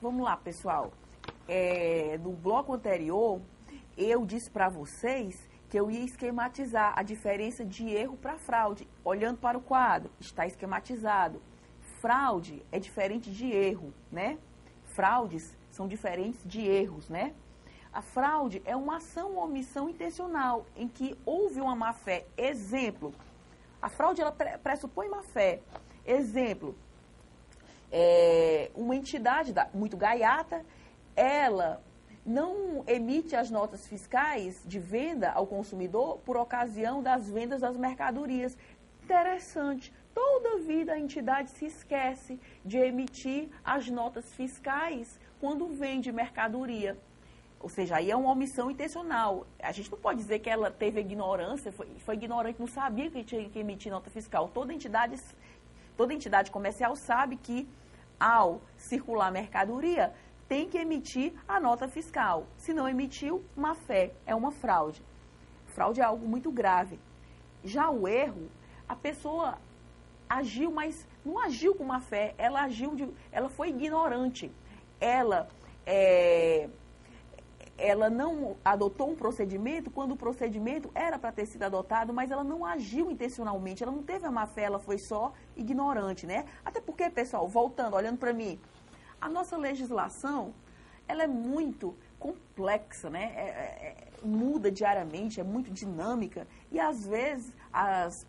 Vamos lá, pessoal. No bloco anterior, eu disse para vocês que eu ia esquematizar a diferença de erro para fraude. Olhando para o quadro, está esquematizado. Fraude é diferente de erro, né? Fraudes são diferentes de erros, né? A fraude é uma ação ou omissão intencional em que houve uma má-fé. Exemplo, a fraude ela pressupõe má-fé. Exemplo, uma entidade muito gaiata, ela não emite as notas fiscais de venda ao consumidor por ocasião das vendas das mercadorias. Interessante. Toda vida a entidade se esquece de emitir as notas fiscais quando vende mercadoria. Ou seja, aí é uma omissão intencional. A gente não pode dizer que ela teve ignorância, foi ignorante, não sabia que tinha que emitir nota fiscal. Toda entidade comercial sabe que, ao circular mercadoria, tem que emitir a nota fiscal. Se não emitiu, má-fé, é uma fraude. Fraude é algo muito grave. Já o erro, a pessoa agiu, mas não agiu com má-fé, ela foi ignorante. Ela não adotou um procedimento quando o procedimento era para ter sido adotado, mas ela não agiu intencionalmente, ela não teve a má-fé, ela foi só ignorante, né? Até porque, pessoal, voltando, olhando para mim, a nossa legislação, ela é muito complexa, né? Muda diariamente, é muito dinâmica e, às vezes,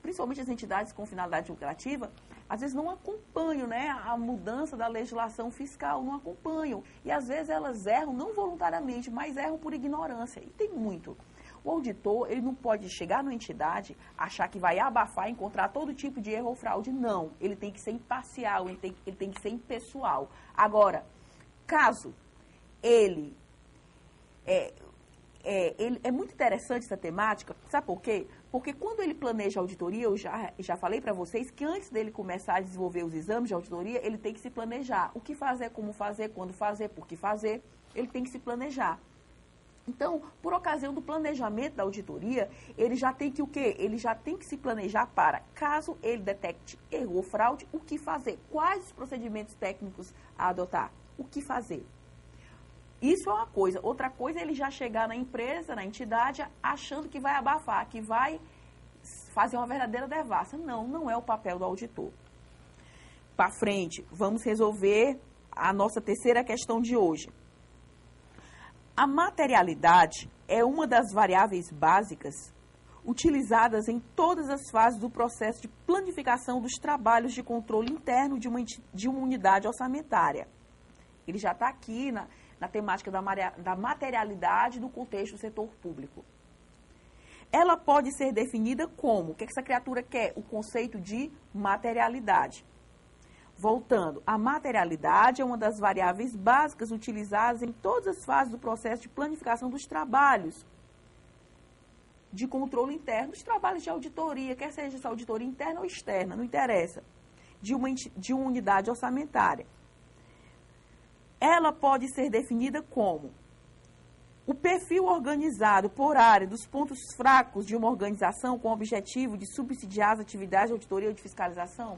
principalmente as entidades com finalidade lucrativa, às vezes não acompanham, né, a mudança da legislação fiscal, não acompanham. E, às vezes, elas erram não voluntariamente, mas erram por ignorância. E tem muito. O auditor, ele não pode chegar numa entidade, achar que vai abafar, encontrar todo tipo de erro ou fraude. Não. Ele tem que ser imparcial, ele tem que ser impessoal. Agora, caso ele é muito interessante essa temática, sabe por quê? Porque quando ele planeja a auditoria, eu já falei para vocês que antes dele começar a desenvolver os exames de auditoria, ele tem que se planejar. O que fazer, como fazer, quando fazer, por que fazer, ele tem que se planejar. Então, por ocasião do planejamento da auditoria, ele já tem que o quê? Ele já tem que se planejar para, caso ele detecte erro ou fraude, o que fazer? Quais os procedimentos técnicos a adotar? O que fazer? Isso é uma coisa. Outra coisa é ele já chegar na empresa, na entidade, achando que vai abafar, que vai fazer uma verdadeira devassa. Não, não é o papel do auditor. Para frente, vamos resolver a nossa terceira questão de hoje. A materialidade é uma das variáveis básicas utilizadas em todas as fases do processo de planificação dos trabalhos de controle interno de uma unidade orçamentária. Ele já está aqui na temática da materialidade do contexto do setor público. Ela pode ser definida como? O que essa criatura quer? O conceito de materialidade. Voltando, a materialidade é uma das variáveis básicas utilizadas em todas as fases do processo de planificação dos trabalhos de controle interno, dos trabalhos de auditoria, quer seja essa auditoria interna ou externa, não interessa, de uma unidade orçamentária. Ela pode ser definida como o perfil organizado por área dos pontos fracos de uma organização com o objetivo de subsidiar as atividades de auditoria ou de fiscalização.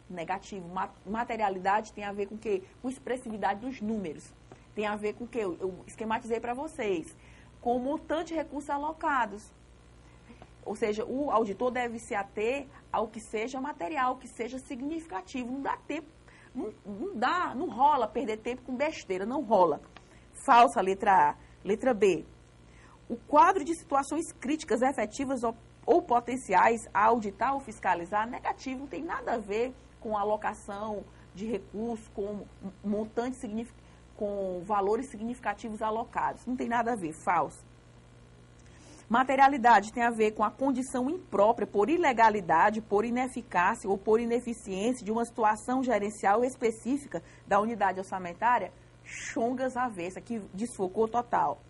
Negativo. Materialidade tem a ver com o quê? Com expressividade dos números. Tem a ver com o quê? Eu esquematizei para vocês. Com o montante de recursos alocados. Ou seja, o auditor deve se ater ao que seja material, que seja significativo. Não dá tempo. Não rola perder tempo com besteira, não rola. Falsa, letra A. Letra B. O quadro de situações críticas efetivas ou potenciais a auditar ou fiscalizar, negativo, não tem nada a ver com alocação de recursos, com montantes com valores significativos alocados. Não tem nada a ver, falso. Materialidade tem a ver com a condição imprópria por ilegalidade, por ineficácia ou por ineficiência de uma situação gerencial específica da unidade orçamentária, chongas avessa, que desfocou total.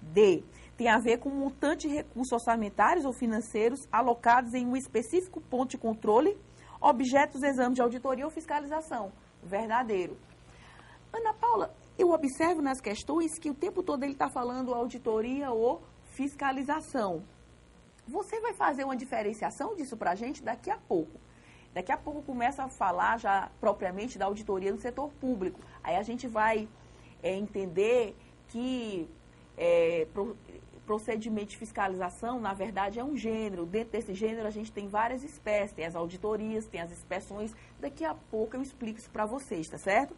D. Tem a ver com um montante de recursos orçamentários ou financeiros alocados em um específico ponto de controle, objeto dos exames de auditoria ou fiscalização. Verdadeiro. Ana Paula, eu observo nas questões que o tempo todo ele está falando auditoria ou fiscalização. Você vai fazer uma diferenciação disso para a gente daqui a pouco. Daqui a pouco começa a falar já propriamente da auditoria do setor público. Aí a gente vai entender que procedimento de fiscalização, na verdade, é um gênero. Dentro desse gênero, a gente tem várias espécies. Tem as auditorias, tem as inspeções. Daqui a pouco eu explico isso para vocês, tá certo?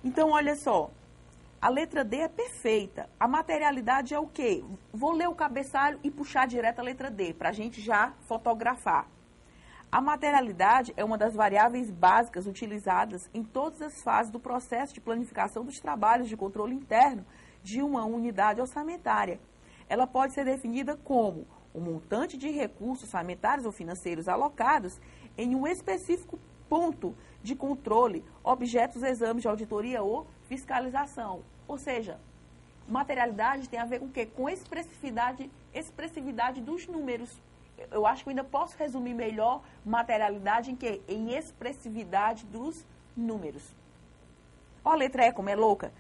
Então, olha só. A letra D é perfeita. A materialidade é o quê? Vou ler o cabeçalho e puxar direto a letra D, para a gente já fotografar. A materialidade é uma das variáveis básicas utilizadas em todas as fases do processo de planificação dos trabalhos de controle interno de uma unidade orçamentária. Ela pode ser definida como o montante de recursos orçamentários ou financeiros alocados em um específico ponto de controle, objeto dos exames de auditoria ou fiscalização. Ou seja, materialidade tem a ver com o quê? Com expressividade dos números. Eu acho que eu ainda posso resumir melhor materialidade em quê? Em expressividade dos números. Olha a letra E como é louca.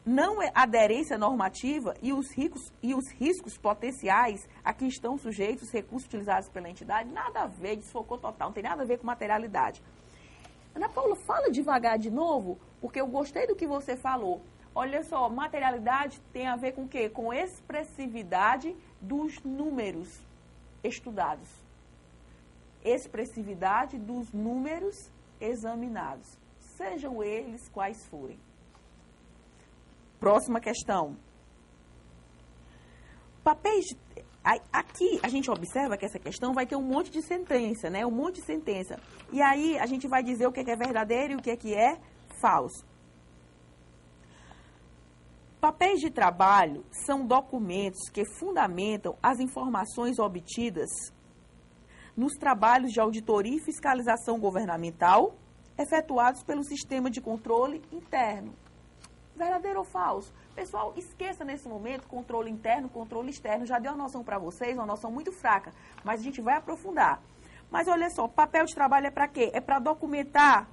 Não é aderência normativa e os riscos potenciais a que estão sujeitos os recursos utilizados pela entidade, nada a ver, desfocou total, não tem nada a ver com materialidade. Ana Paula, fala devagar de novo, porque eu gostei do que você falou. Olha só, materialidade tem a ver com o quê? Com expressividade dos números estudados. Expressividade dos números examinados, sejam eles quais forem. Próxima questão. Papéis de... Aqui a gente observa que essa questão vai ter um monte de sentença, né? Um monte de sentença. E aí a gente vai dizer o que é verdadeiro e o que é falso. Papéis de trabalho são documentos que fundamentam as informações obtidas nos trabalhos de auditoria e fiscalização governamental efetuados pelo sistema de controle interno. Verdadeiro ou falso? Pessoal, esqueça nesse momento controle interno, controle externo. Já deu uma noção para vocês, uma noção muito fraca, mas a gente vai aprofundar. Mas olha só, papel de trabalho é para quê? É para documentar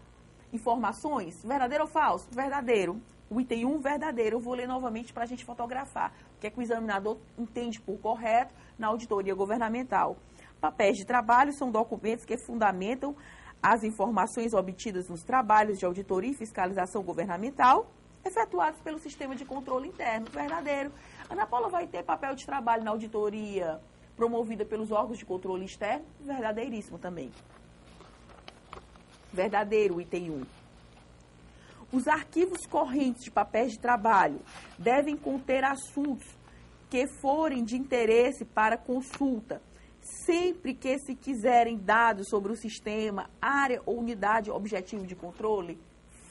informações? Verdadeiro ou falso? Verdadeiro. O item 1, verdadeiro. Eu vou ler novamente para a gente fotografar. O que é que o examinador entende por correto na auditoria governamental? Papéis de trabalho são documentos que fundamentam as informações obtidas nos trabalhos de auditoria e fiscalização governamental efetuados pelo sistema de controle interno. Verdadeiro. Ana Paula vai ter papel de trabalho na auditoria promovida pelos órgãos de controle externo? Verdadeiríssimo também. Verdadeiro, item 1. Os arquivos correntes de papéis de trabalho devem conter assuntos que forem de interesse para consulta, sempre que se quiserem dados sobre o sistema, área ou unidade objetivo de controle.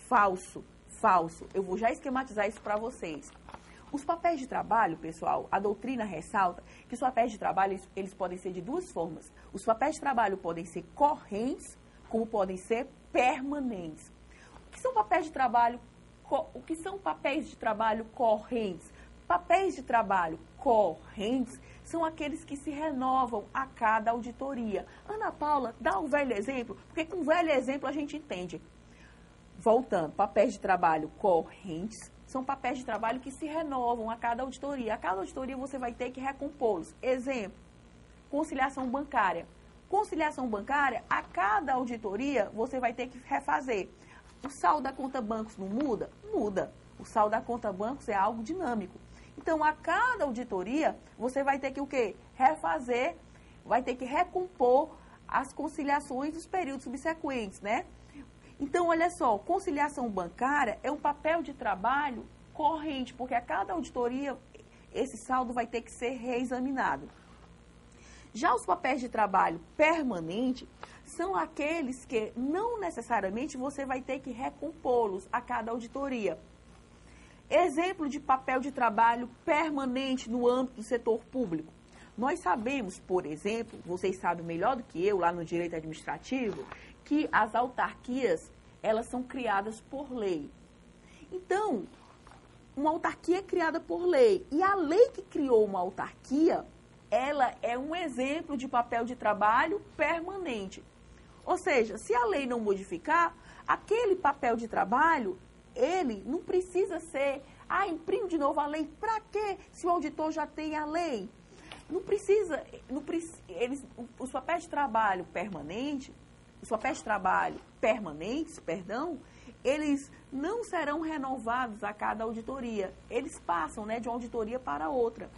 Falso. Falso. Eu vou já esquematizar isso para vocês. Os papéis de trabalho, pessoal, a doutrina ressalta que os papéis de trabalho, eles podem ser de duas formas. Os papéis de trabalho podem ser correntes, como podem ser permanentes. O que são papéis de trabalho? O que são papéis de trabalho correntes? Papéis de trabalho correntes são aqueles que se renovam a cada auditoria. Ana Paula, dá um velho exemplo, porque com um velho exemplo a gente entende. Voltando, papéis de trabalho correntes são papéis de trabalho que se renovam a cada auditoria. A cada auditoria você vai ter que recompô-los. Exemplo, conciliação bancária. Conciliação bancária, a cada auditoria você vai ter que refazer. O saldo da conta bancos não muda? Muda. O saldo da conta bancos é algo dinâmico. Então, a cada auditoria você vai ter que o quê? Refazer, vai ter que recompor as conciliações dos períodos subsequentes, né? Então, olha só, conciliação bancária é um papel de trabalho corrente, porque a cada auditoria esse saldo vai ter que ser reexaminado. Já os papéis de trabalho permanente são aqueles que não necessariamente você vai ter que recompô-los a cada auditoria. Exemplo de papel de trabalho permanente no âmbito do setor público. Nós sabemos, por exemplo, vocês sabem melhor do que eu, lá no direito administrativo, que as autarquias, elas são criadas por lei. Então, uma autarquia é criada por lei. E a lei que criou uma autarquia, ela é um exemplo de papel de trabalho permanente. Ou seja, se a lei não modificar, aquele papel de trabalho, ele não precisa ser, imprime de novo a lei, para quê? Se o auditor já tem a lei. Não precisa, os papéis de trabalho permanente, os papéis de trabalho permanentes, eles não serão renovados a cada auditoria. Eles passam, né, de uma auditoria para outra.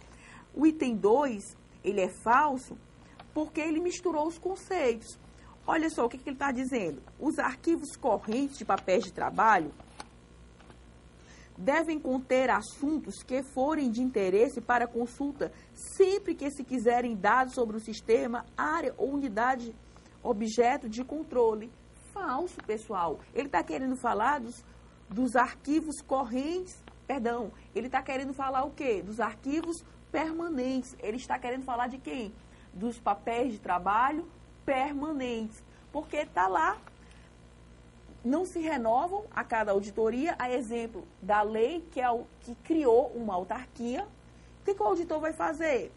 O item 2, ele é falso porque ele misturou os conceitos. Olha só o que ele está dizendo. Os arquivos correntes de papéis de trabalho devem conter assuntos que forem de interesse para consulta sempre que se quiserem dados sobre o sistema, área ou unidade objeto de controle. Falso, pessoal. Ele está querendo falar dos arquivos correntes, ele está querendo falar o quê? Dos arquivos permanentes. Ele está querendo falar de quem? Dos papéis de trabalho permanentes. Porque está lá, não se renovam a cada auditoria, a exemplo da lei que criou uma autarquia. O que o auditor vai fazer?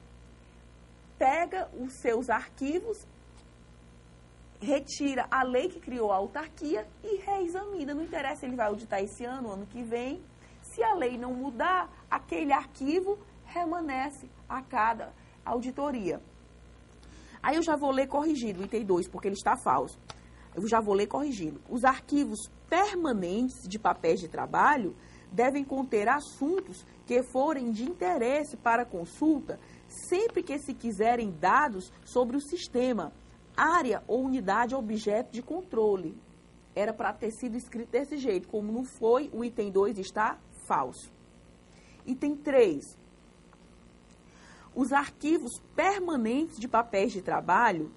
Pega os seus arquivos, retira a lei que criou a autarquia e reexamina. Não interessa se ele vai auditar esse ano, ano que vem. Se a lei não mudar, aquele arquivo permanece a cada auditoria. Aí eu já vou ler corrigido, o item 2, porque ele está falso. Eu já vou ler corrigindo. Os arquivos permanentes de papéis de trabalho devem conter assuntos que forem de interesse para consulta sempre que se quiserem dados sobre o sistema, área ou unidade objeto de controle. Era para ter sido escrito desse jeito. Como não foi, o item 2 está falso. Item 3. Os arquivos permanentes de papéis de trabalho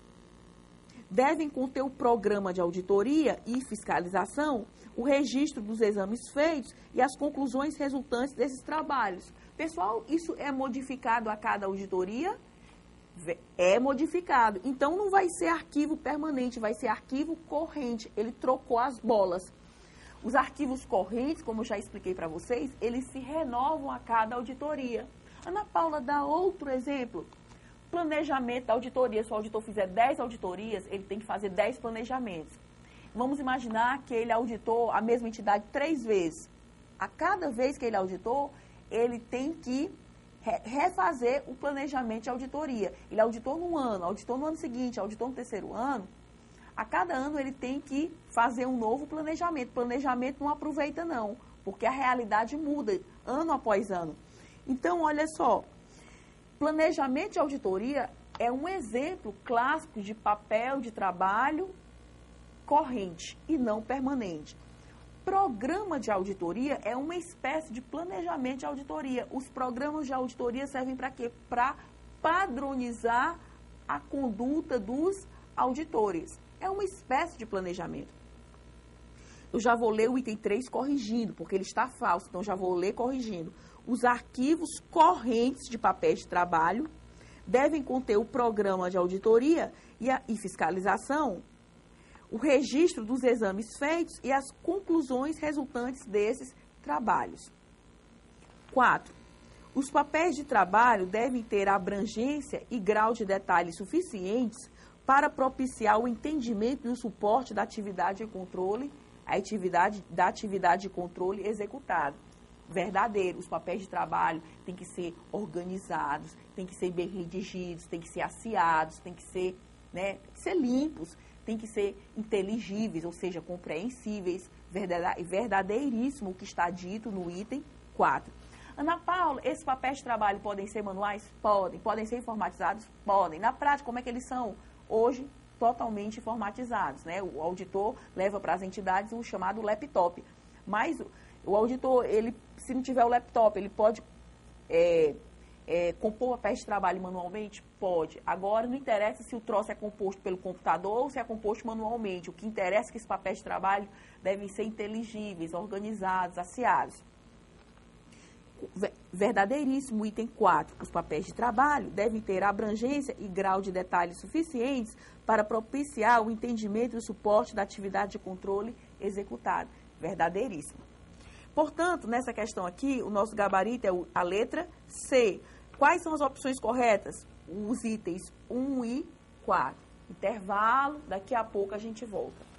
devem conter o programa de auditoria e fiscalização, o registro dos exames feitos e as conclusões resultantes desses trabalhos. Pessoal, isso é modificado a cada auditoria? É modificado. Então, não vai ser arquivo permanente, vai ser arquivo corrente. Ele trocou as bolas. Os arquivos correntes, como eu já expliquei para vocês, eles se renovam a cada auditoria. Ana Paula, dá outro exemplo. Planejamento da auditoria. Se o auditor fizer 10 auditorias, ele tem que fazer 10 planejamentos. Vamos imaginar que ele auditou a mesma entidade 3 vezes. A cada vez que ele auditou, ele tem que refazer o planejamento de auditoria. Ele auditou no ano, auditou no ano seguinte, auditou no terceiro ano. A cada ano ele tem que fazer um novo planejamento. Planejamento não aproveita não, porque a realidade muda ano após ano. Então, olha só, planejamento de auditoria é um exemplo clássico de papel de trabalho corrente e não permanente. Programa de auditoria é uma espécie de planejamento de auditoria. Os programas de auditoria servem para quê? Para padronizar a conduta dos auditores. É uma espécie de planejamento. Eu já vou ler o item 3 corrigindo, porque ele está falso, então já vou ler corrigindo. Os arquivos correntes de papéis de trabalho devem conter o programa de auditoria e fiscalização, o registro dos exames feitos e as conclusões resultantes desses trabalhos. 4. Os papéis de trabalho devem ter abrangência e grau de detalhe suficientes para propiciar o entendimento e o suporte da atividade de controle, da atividade de controle executada. Verdadeiro, os papéis de trabalho têm que ser organizados, têm que ser bem redigidos, têm que ser aciados, têm que ser limpos, têm que ser inteligíveis, ou seja, compreensíveis, verdadeiríssimo o que está dito no item 4. Ana Paula, esses papéis de trabalho podem ser manuais? Podem. Podem ser informatizados? Podem. Na prática, como é que eles são? Hoje, totalmente informatizados, né? O auditor leva para as entidades o chamado laptop. Mas o auditor, se não tiver o laptop, ele pode compor papéis de trabalho manualmente? Pode. Agora, não interessa se o troço é composto pelo computador ou se é composto manualmente. O que interessa é que esses papéis de trabalho devem ser inteligíveis, organizados, aciados. Verdadeiríssimo, item 4. Os papéis de trabalho devem ter abrangência e grau de detalhe suficientes para propiciar o entendimento e o suporte da atividade de controle executada. Verdadeiríssimo. Portanto, nessa questão aqui, o nosso gabarito é a letra C. Quais são as opções corretas? Os itens 1 e 4. Intervalo, daqui a pouco a gente volta.